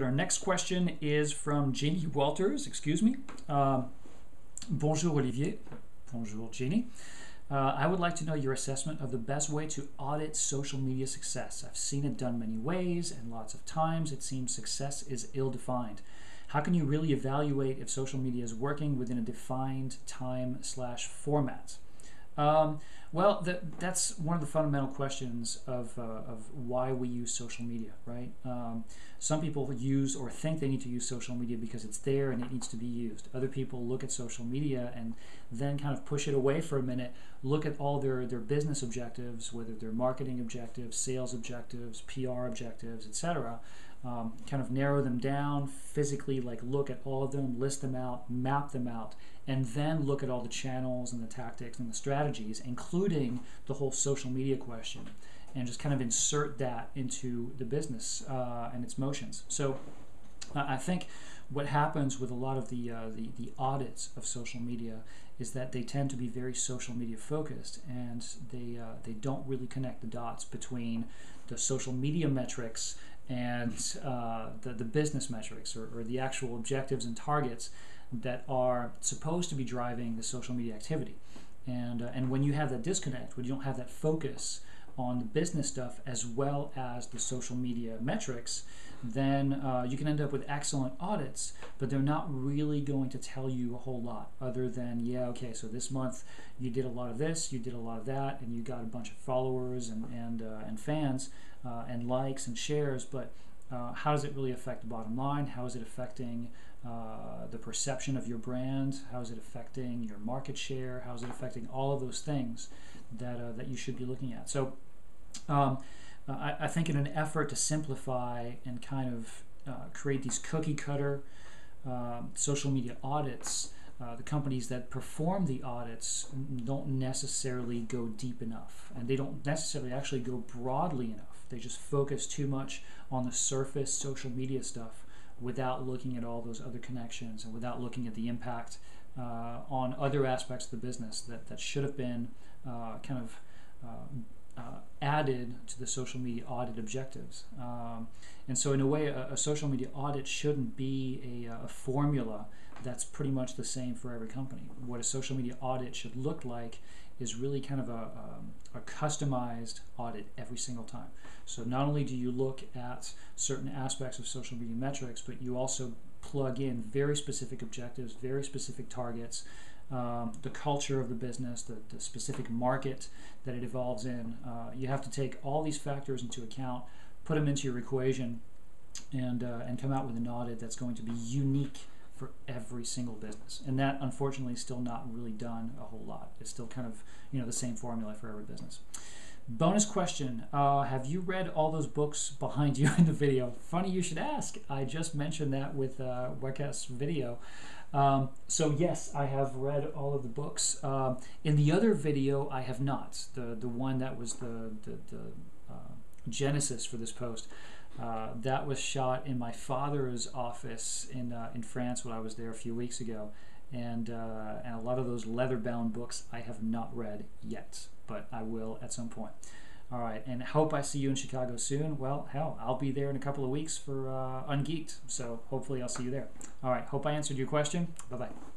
our next question is from Jeannie Walters. Excuse me. Bonjour, Olivier. Bonjour, Jeannie. I would like to know your assessment of the best way to audit social media success. I've seen it done many ways, and lots of times it seems success is ill-defined. How can you really evaluate if social media is working within a defined time/format? Well, that's one of the fundamental questions of why we use social media, right? Some people use or think they need to use social media because it's there and it needs to be used. Other people look at social media and then kind of push it away for a minute, look at all their business objectives, whether they're marketing objectives, sales objectives, PR objectives, etc., kind of narrow them down physically, like look at all of them, list them out, map them out, and then look at all the channels and the tactics and the strategies, including the whole social media question, and just kind of insert that into the business and its motions. So I think what happens with a lot of the audits of social media is that they tend to be very social media focused, and they don't really connect the dots between the social media metrics and the business metrics or the actual objectives and targets that are supposed to be driving the social media activity. And when you have that disconnect, when you don't have that focus on the business stuff as well as the social media metrics, then you can end up with excellent audits, but they're not really going to tell you a whole lot other than, yeah, okay, so this month you did a lot of this, you did a lot of that, and you got a bunch of followers and fans and likes and shares, but how does it really affect the bottom line? How is it affecting the perception of your brand? How is it affecting your market share? How is it affecting all of those things that you should be looking at? So I think in an effort to simplify and kind of create these cookie cutter social media audits, the companies that perform the audits don't necessarily go deep enough, and they don't necessarily actually go broadly enough. They just focus too much on the surface social media stuff without looking at all those other connections and without looking at the impact on other aspects of the business that should have been kind of added to the social media audit objectives. And so in a way, a social media audit shouldn't be a formula that's pretty much the same for every company. What a social media audit should look like is really kind of a customized audit every single time. So not only do you look at certain aspects of social media metrics, but you also plug in very specific objectives, very specific targets, the culture of the business, the specific market that it evolves in. You have to take all these factors into account, put them into your equation, and come out with an audit that's going to be unique for every single business. And that, unfortunately, is still not really done a whole lot. It's still kind of, the same formula for every business. Bonus question, have you read all those books behind you in the video? Funny you should ask. I just mentioned that with Wekas's video. So yes, I have read all of the books. In the other video, I have not. The one that was the genesis for this post. That was shot in my father's office in France when I was there a few weeks ago, and a lot of those leather-bound books I have not read yet, but I will at some point. All right, and hope I see you in Chicago soon. Well, hell, I'll be there in a couple of weeks for Ungeeked, so hopefully I'll see you there. All right, hope I answered your question. Bye-bye.